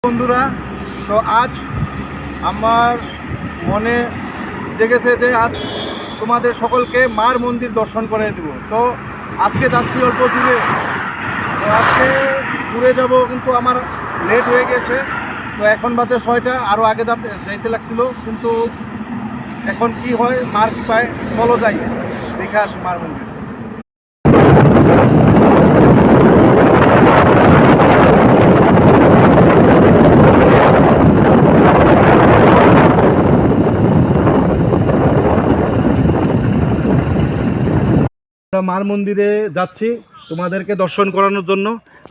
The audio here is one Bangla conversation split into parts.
বন্ধুরা, তো আজ আমার মনে জেগেছে যে আজ তোমাদের সকলকে মার মন্দির দর্শন করে দেব। তো আজকে যাচ্ছি অল্প দূরে, তো আজকে ঘুরে যাব, কিন্তু আমার লেট হয়ে গেছে। তো এখন বাজে 6টা, আরও আগে যাইতে লাগছিল, কিন্তু এখন কি হয়, মার কৃপায় চলো যাই, দেখে আসি মার মন্দির। মার মন্দিরে যাচ্ছি তোমাদেরকে দর্শন করানোর জন্য।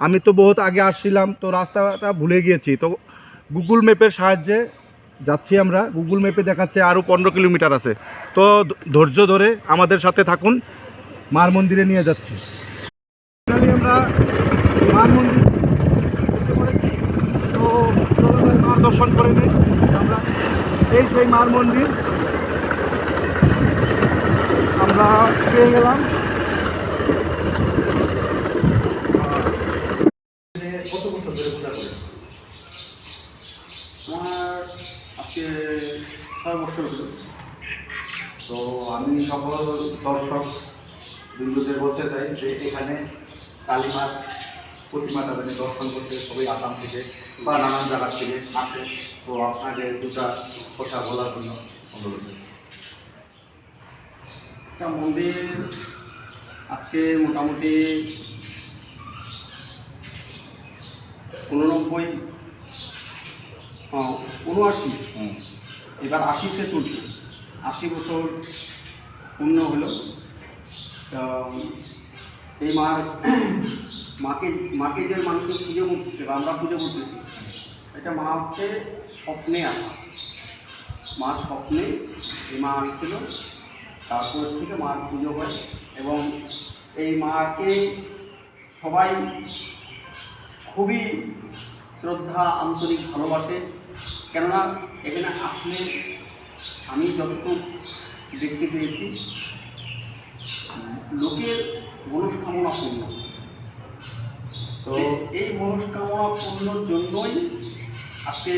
আমি তো বহুত আগে আসছিলাম, তো রাস্তাটা ভুলে গিয়েছি, তো গুগল ম্যাপের সাহায্যে যাচ্ছি আমরা। গুগল ম্যাপে দেখাচ্ছে আরও 15 কিলোমিটার আছে, তো ধৈর্য ধরে আমাদের সাথে থাকুন, মার মন্দিরে নিয়ে যাচ্ছি। আমরা মার মন্দির তো মার দর্শন করে নিই আমরা। এই সেই মার মন্দির আমরা পেয়ে গেলাম। কত বছর ধরে পূজা করি? আমার আজকে 6 বছর হলো। তো আমি সকল দর্শক বন্ধুদের বলতে চাই যে এখানে কালীমার প্রতিমাটা দর্শন করতে সবাই আসাম থেকে বা নানান জায়গা থেকে আসে। তো আপনাকে দুটা কথা বলার জন্য অনুরোধ। একটা মন্দির আজকে মোটামুটি 79 এবার 80তে চলছে। 80 বছর পূর্ণ হলো। তো এই মাকে যে মানুষের পুজো করতেছে বা আমরা পুজো করতেছি, এটা মা হচ্ছে স্বপ্নে আসা। মা স্বপ্নে এই মা আসছিল, তারপর থেকে মার পুজো হয় এবং এই মাকে সবাই খুবই শ্রদ্ধা আন্তরিক ভালোবাসে। কেননা এখানে আসলে আমি যতটুকু দেখতে পেয়েছি, লোকের মনস্কামনা পূর্ণ। তো এই মনস্কামনা পূর্ণর জন্যই আজকে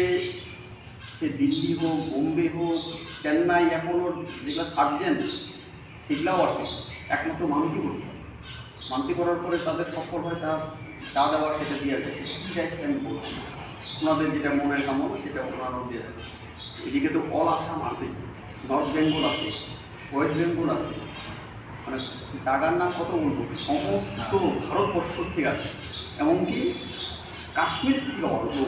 সে দিল্লি হোক, বোম্বে হোক, চেন্নাই, অ্যাপোলোর যেগুলো সার্জেন সেগুলাও আসে একমাত্র মানতি করতে। মানতি করার পরে তাদের সফল হয়, তার যা দেওয়া সেটা দিয়ে দেয়। কী দেয় সেটা আমি বলবো, ওনাদের যেটা মনের কামনা সেটা ওনারাও দিয়ে দেয়। এদিকে তো অল আসাম আছে, নর্থ বেঙ্গল আছে, ওয়েস্ট বেঙ্গল আছে, মানে জায়গার নাম কত বলবো, সমস্ত ভারতবর্ষ থেকে আছে, এমনকি কাশ্মীর থেকে লোক আসে।